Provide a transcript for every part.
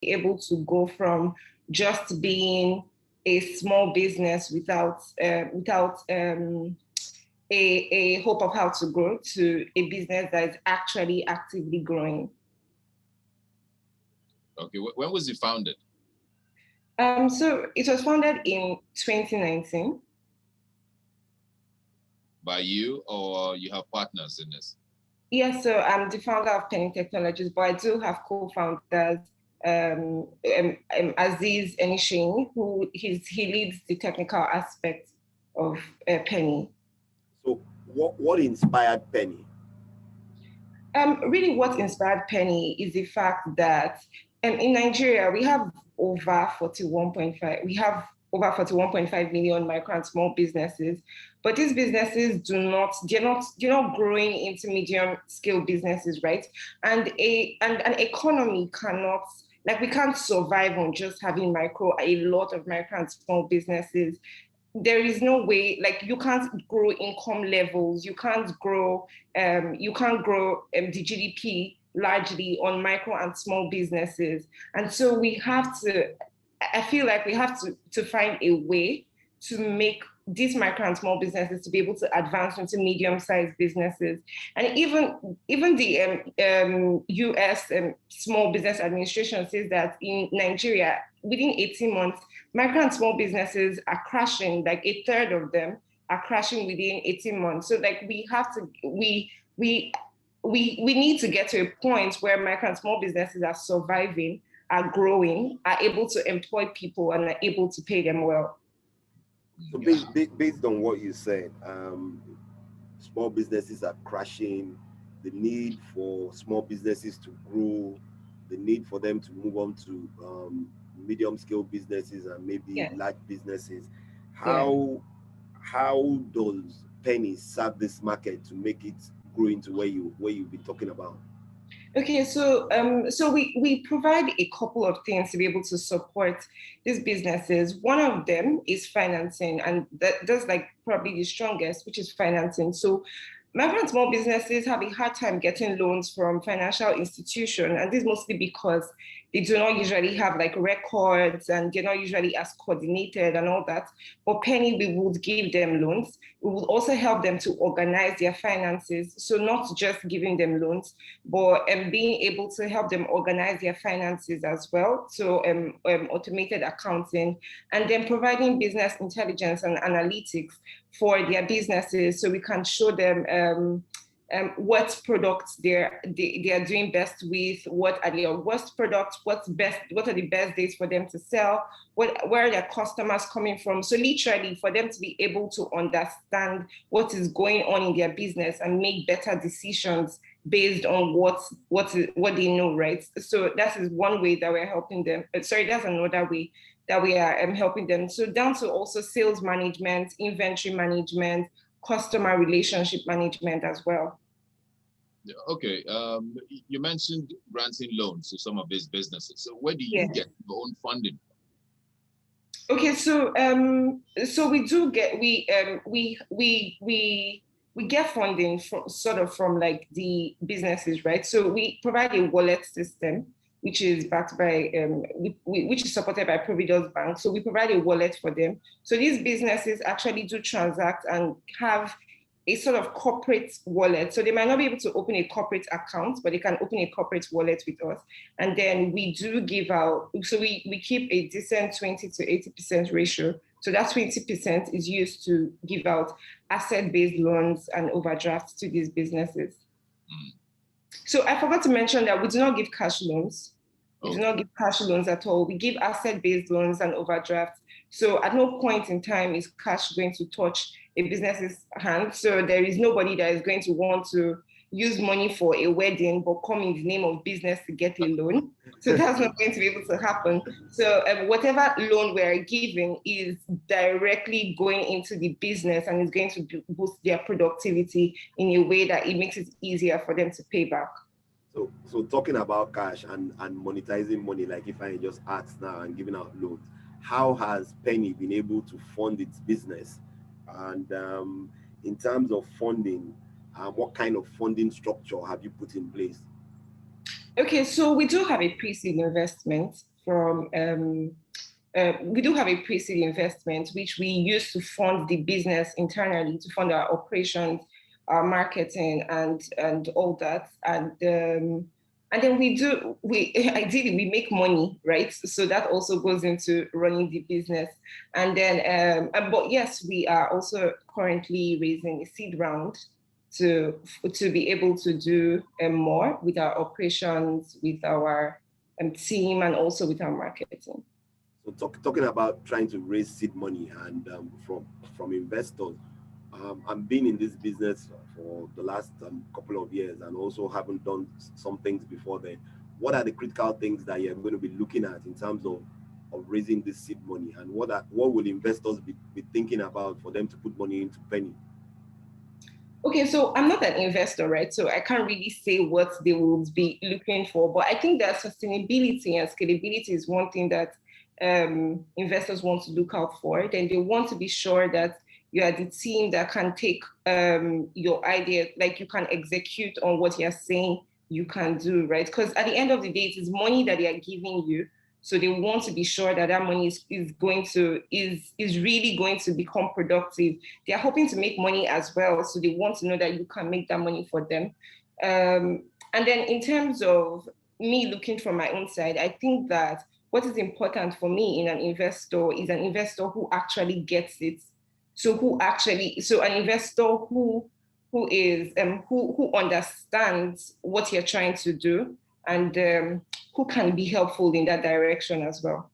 able to go from just being a small business without a hope of how to grow to a business that is actually actively growing. Okay, when was it founded? So it was founded in 2019. By you, or you have partners in this? Yes, so I'm the founder of Pennee Technologies, but I do have co-founders, Aziz Enishin, who he leads the technical aspect of Pennee. So what inspired Pennee? Really what inspired Pennee is the fact that in Nigeria, we have over 41.5 million micro and small businesses, but these businesses they're not growing into medium scale businesses, right? And an economy cannot, like, we can't survive on just having a lot of micro and small businesses. There is no way, like, you can't grow income levels, you can't grow the GDP largely on micro and small businesses. And so I feel like we have to find a way to make these micro and small businesses to be able to advance into medium-sized businesses. And even the US Small Business Administration says that in Nigeria, within 18 months, micro and small businesses are crashing, like a third of them are crashing within 18 months. So like we need to get to a point where micro and small businesses are surviving, are growing, are able to employ people, and are able to pay them well. So based on what you said, small businesses are crashing, the need for small businesses to grow, the need for them to move on to medium scale businesses and maybe large businesses. How does Pennee serve this market to make it grow into where you've been talking about? Okay, so we provide a couple of things to be able to support these businesses. One of them is financing, and that's like probably the strongest, which is financing. So micro and small businesses have a hard time getting loans from financial institutions, and this is mostly because they do not usually have like records, and they're not usually as coordinated and all that. But Pennee, we would give them loans. We would also help them to organize their finances. So not just giving them loans, but being able to help them organize their finances as well. So automated accounting, and then providing business intelligence and analytics for their businesses, so we can show them what products they are doing best with, what are their worst products, what are the best days for them to sell, where are their customers coming from. So literally for them to be able to understand what is going on in their business and make better decisions based on what they know, right? So that is one way that we're helping them. Sorry, that's another way that we are helping them. So down to also sales management, inventory management, customer relationship management as well. Okay, you mentioned granting loans to some of these businesses. So where do you get your own funding? Okay, so we do get we get funding from like the businesses, right? So we provide a wallet system which is backed by which is supported by Providence Bank. So we provide a wallet for them. So these businesses actually do transact and have a sort of corporate wallet. So they might not be able to open a corporate account, but they can open a corporate wallet with us. And then we do give out, so we keep a decent 20 to 80% ratio. So that 20% is used to give out asset-based loans and overdrafts to these businesses. So I forgot to mention that we do not give cash loans. We do not give cash loans at all. We give asset-based loans and overdrafts. So at no point in time is cash going to touch a business's hand. So there is nobody that is going to want to use money for a wedding but come in the name of business to get a loan. So that's not going to be able to happen. So whatever loan we're giving is directly going into the business and is going to boost their productivity in a way that it makes it easier for them to pay back. So talking about cash and monetizing money, like if I just ask now and giving out loans, how has Pennee been able to fund its business? And in terms of funding, what kind of funding structure have you put in place? Okay, so we do have a pre-seed investment which we use to fund the business internally, to fund our operations, our marketing, and all that. And then ideally we make money, right? So that also goes into running the business. And then, but yes, we are also currently raising a seed round to be able to do more with our operations, with our team, and also with our marketing. So talking about trying to raise seed money and from investors, I've been in this business for the last couple of years and also haven't done some things before then. What are the critical things that you're going to be looking at in terms of raising this seed money, and what will investors be thinking about for them to put money into Pennee? Okay, so I'm not an investor, right? So I can't really say what they would be looking for, but I think that sustainability and scalability is one thing that investors want to look out for. Then they want to be sure that you are the team that can take your idea, like you can execute on what you're saying you can do, right? Because at the end of the day, it is money that they are giving you. So they want to be sure that that money is really going to become productive. They are hoping to make money as well. So they want to know that you can make that money for them. And then in terms of me looking from my own side, I think that what is important for me in an investor is an investor who actually gets it. So an investor who understands what you're trying to do, and who can be helpful in that direction as well.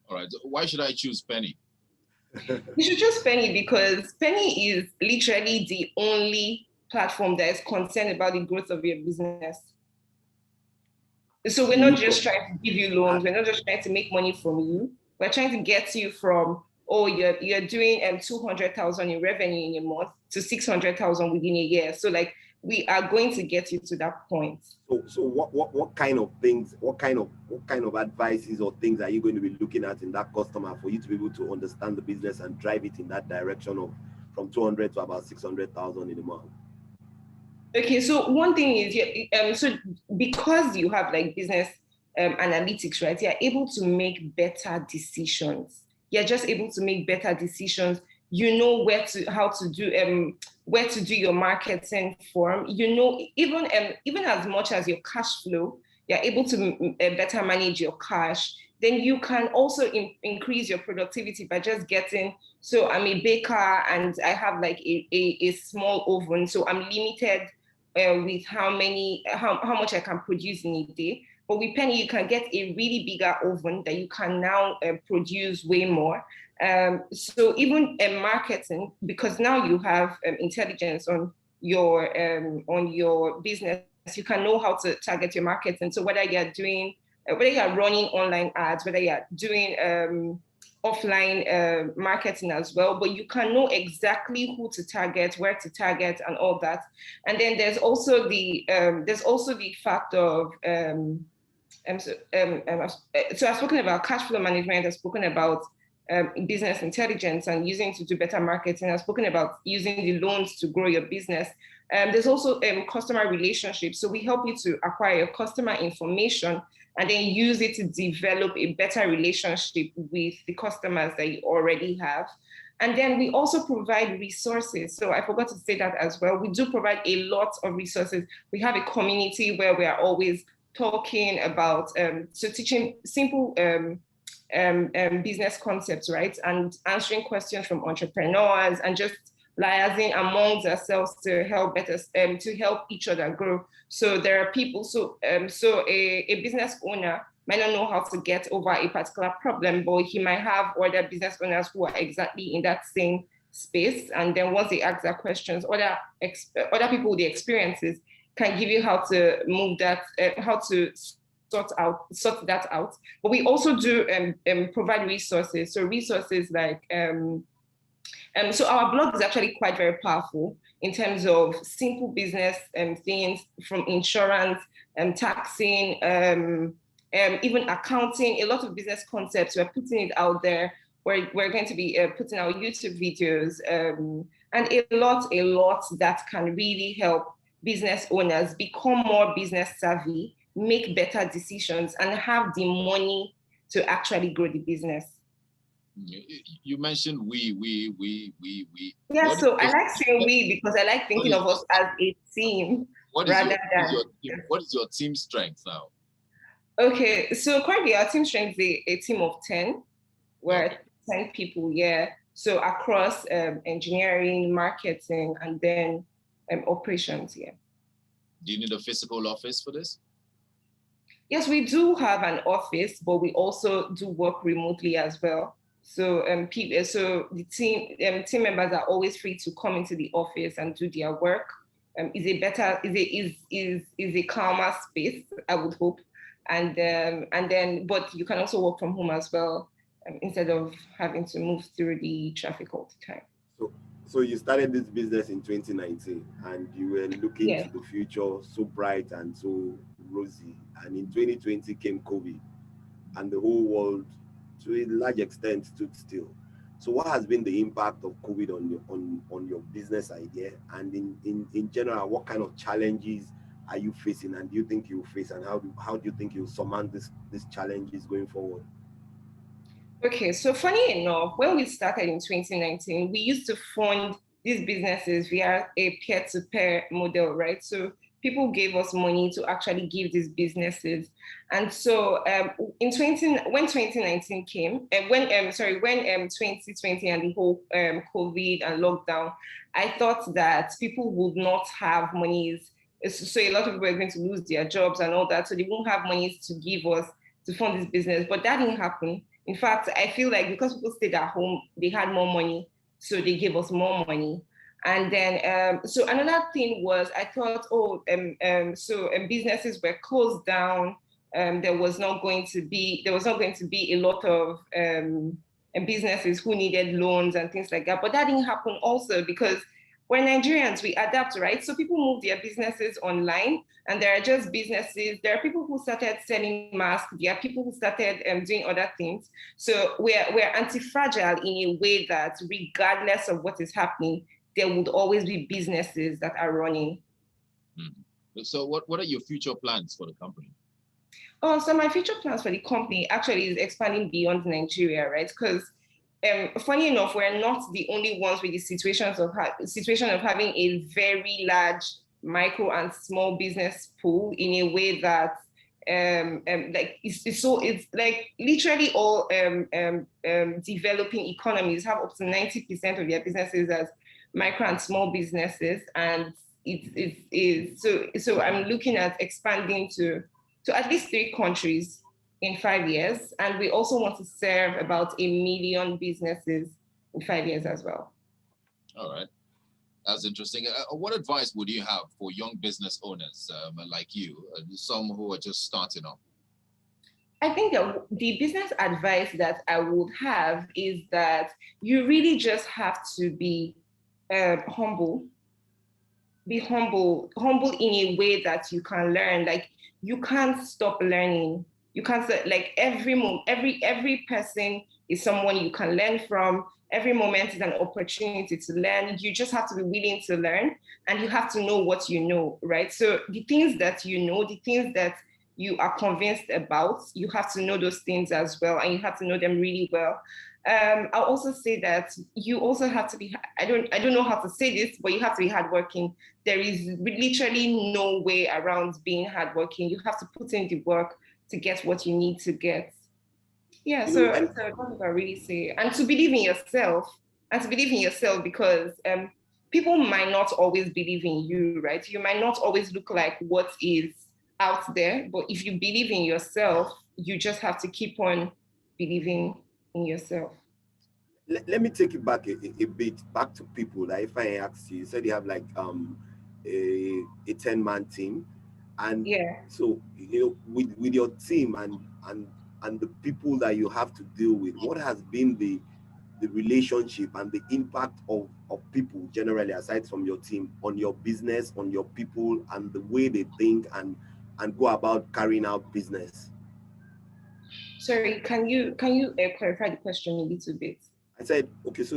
All right. Why should I choose Pennee? You should choose Pennee because Pennee is literally the only platform that is concerned about the growth of your business. So we're not just trying to give you loans. We're not just trying to make money from you. We're trying to get you from, oh, you're doing 200,000 in revenue in a month to 600,000 within a year. So like, we are going to get you to that point. So what kind of things, what kind of advices or things are you going to be looking at in that customer for you to be able to understand the business and drive it in that direction of from 200 to about 600,000 in a month? Okay, so one thing is, so because you have like business analytics, right? You're able to make better decisions. You're just able to make better decisions. You know where to do your marketing from. You know, even as much as your cash flow, you're able to better manage your cash. Then you can also increase your productivity by just getting. So I'm a baker and I have like a small oven, so I'm limited with how much I can produce in a day. But with Pennee, you can get a really bigger oven that you can now produce way more. So even marketing, because now you have intelligence on your business, you can know how to target your marketing. So whether you're running online ads, whether you're doing offline marketing as well, but you can know exactly who to target, where to target, and all that. And then there's also the fact of so I've spoken about cash flow management. I've spoken about business intelligence and using to do better marketing. I've spoken about using the loans to grow your business. There's also customer relationships. So we help you to acquire your customer information and then use it to develop a better relationship with the customers that you already have. And then we also provide resources. So I forgot to say that as well. We do provide a lot of resources. We have a community where we are always talking about, so teaching simple business concepts, right? And answering questions from entrepreneurs and just liaising amongst ourselves to help each other grow. So there are people, so a business owner might not know how to get over a particular problem, but he might have other business owners who are exactly in that same space. And then once they ask their questions, other people with the experiences can give you how to move that, how to sort that out. But we also do provide resources. So resources like, so our blog is actually quite very powerful in terms of simple business things from insurance, taxing, even accounting, a lot of business concepts. We're putting it out there. We're going to be putting out YouTube videos and a lot that can really help business owners become more business savvy make better decisions and have the money to actually grow the business. You mentioned we. Yeah, so I like saying we because I like thinking of us as a team what is your team strength now? Okay, so currently our team strength is a team of 10. We're 10 people, yeah. So across engineering, marketing, and then operations, yeah. Do you need a physical office for this? Yes, we do have an office, but we also do work remotely as well. So so the team members are always free to come into the office and do their work. Is a calmer space, I would hope. And then, but you can also work from home as well, instead of having to move through the traffic all the time. So you started this business in 2019 and you were looking to the future so bright and so rosy. And in 2020 came COVID and the whole world to a large extent stood still. So what has been the impact of COVID on your business idea? And in general, what kind of challenges are you facing and do you think you'll face, and how do you think you'll surmount these challenges going forward? Okay, so funny enough, when we started in 2019, we used to fund these businesses via a peer-to-peer model, right? So people gave us money to actually give these businesses. And so when 2019 came, when 2020 and the whole COVID and lockdown, I thought that people would not have monies. So a lot of people were going to lose their jobs and all that. So they won't have monies to give us to fund this business, but that didn't happen. In fact, I feel like because people stayed at home, they had more money, so they gave us more money. And then, so another thing was, I thought, businesses were closed down. There was not going to be a lot of businesses who needed loans and things like that. But that didn't happen also because we're Nigerians, we adapt, right? So people move their businesses online, and there are just businesses. There are people who started selling masks. There are people who started doing other things. So we're anti-fragile in a way that regardless of what is happening, there would always be businesses that are running. So what are your future plans for the company? Oh, so my future plans for the company actually is expanding beyond Nigeria, right? Because funny enough, we're not the only ones with the situation of having a very large micro and small business pool in a way that it's like literally all developing economies have up to 90% of their businesses as micro and small businesses, and so I'm looking at expanding to at least 3 countries in 5 years. And we also want to serve about 1 million businesses in 5 years as well. All right. That's interesting. What advice would you have for young business owners like you, some who are just starting off? I think that the business advice that I would have is that you really just have to be humble. Be humble in a way that you can learn. Like, you can't stop learning. You can't say, like, every person is someone you can learn from. Every moment is an opportunity to learn. You just have to be willing to learn, and you have to know what you know, right? So the things that you know, the things that you are convinced about, you have to know those things as well, and you have to know them really well. I'll also say that you also have to be, I don't know how to say this, but you have to be hardworking. There is literally no way around being hardworking. You have to put in the work to get what you need to get. Yeah, so that's what I really say. And to believe in yourself, because people might not always believe in you, right? You might not always look like what is out there, but if you believe in yourself, you just have to keep on believing in yourself. Let me take it back a bit, back to people. Like, if I asked you, you said you have like a 10-man team, and so with your team and the people that you have to deal with, what has been the relationship and the impact of people generally, aside from your team, on your business, on your people, and the way they think and go about carrying out business? Sorry, can you clarify the question a little bit? I said, okay, so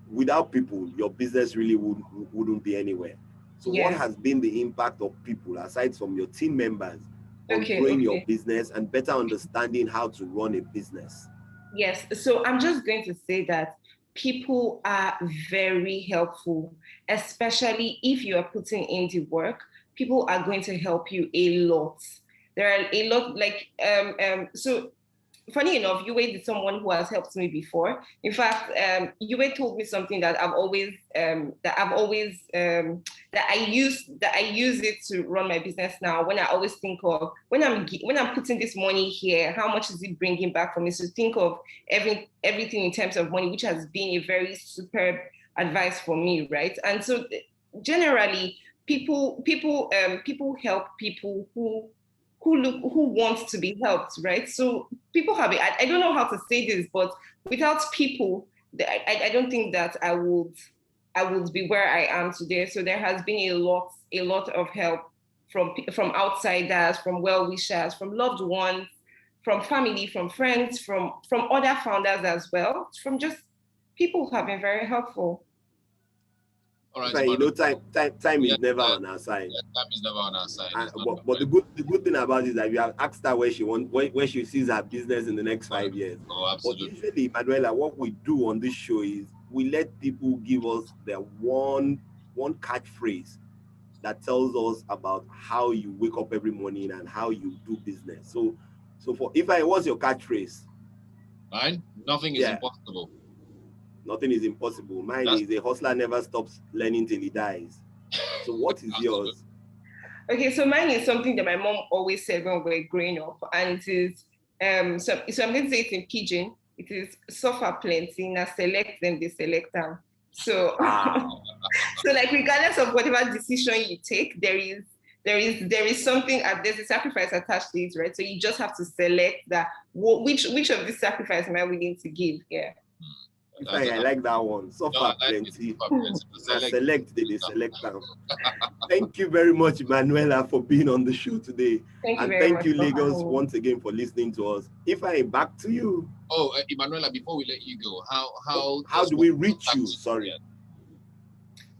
without people, your business really wouldn't be anywhere. So what has been the impact of people, aside from your team members, on Okay, growing okay. your business and better understanding how to run a business? Yes, so I'm just going to say that people are very helpful, especially if you are putting in the work. People are going to help you a lot. There are a lot, like, so funny enough, Yue is someone who has helped me before. In fact, Yue told me something that I use it to run my business now. When I always think of when I'm putting this money here, how much is it bringing back for me? So think of everything in terms of money, which has been a very superb advice for me, right? And so generally, people help people who want to be helped, right? So people have it. I don't know how to say this, but without people, I don't think that I would be where I am today. So there has been a lot of help from outsiders, from well-wishers, from loved ones, from family, from friends, from other founders as well, from just people who have been very helpful. All right, So, you know, time is never on our side. Yeah, time is never on our side. But the good thing about it is that we have asked her where she sees her business in the next 5 years. Oh, absolutely. But usually, Emmanuella, what we do on this show is we let people give us their one catchphrase that tells us about how you wake up every morning and how you do business. So what's your catchphrase? Mine? Nothing is impossible. Nothing is impossible. Mine is a hustler never stops learning till he dies. So what is yours? Okay, so mine is something that my mom always said when we were growing up, and it is so I'm going to say it in pidgin. It is suffer plenty, now select them, they select them. So so like regardless of whatever decision you take, there is something there's a sacrifice attached to it, right? So you just have to select that which of the sacrifice am I willing to give? Yeah. I like that one. Suffer plenty. Select them. Thank you very much, Emmanuella, for being on the show today. Thank you, Lagos, once again for listening to us. If I back to you. Oh, Emmanuella, before we let you go, how do we reach you? Sorry.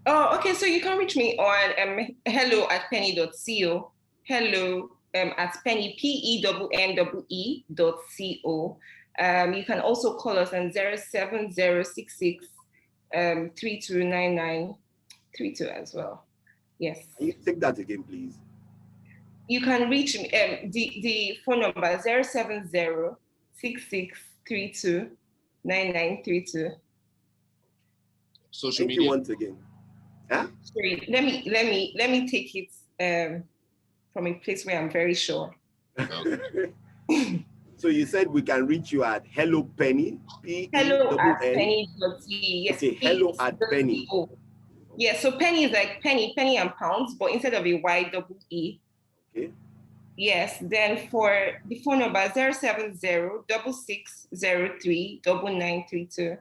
Oh, okay. So you can reach me on hello@pennee.co. Hello at Pennee PENNE.co. You can also call us on 07066 329932 as well. Yes. Can you take that again, please? You can reach me. The phone number 07066329932. Social media. Thank you once again. Huh? Sorry, let me take it from a place where I'm very sure. Okay. So you said we can reach you at Hello Pennee. Hello@Pennee.co. Yes. Okay, hello at Pennee. Yeah, so Pennee is like penny and pounds, but instead of a Y-E-E. Okay. Yes, then for the phone number 070-6603-9932.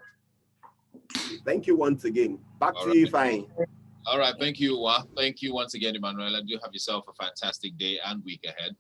Thank you once again. Back to you, Fine. All right, thank you. Thank you once again, Emmanuella. Do have yourself a fantastic day and week ahead.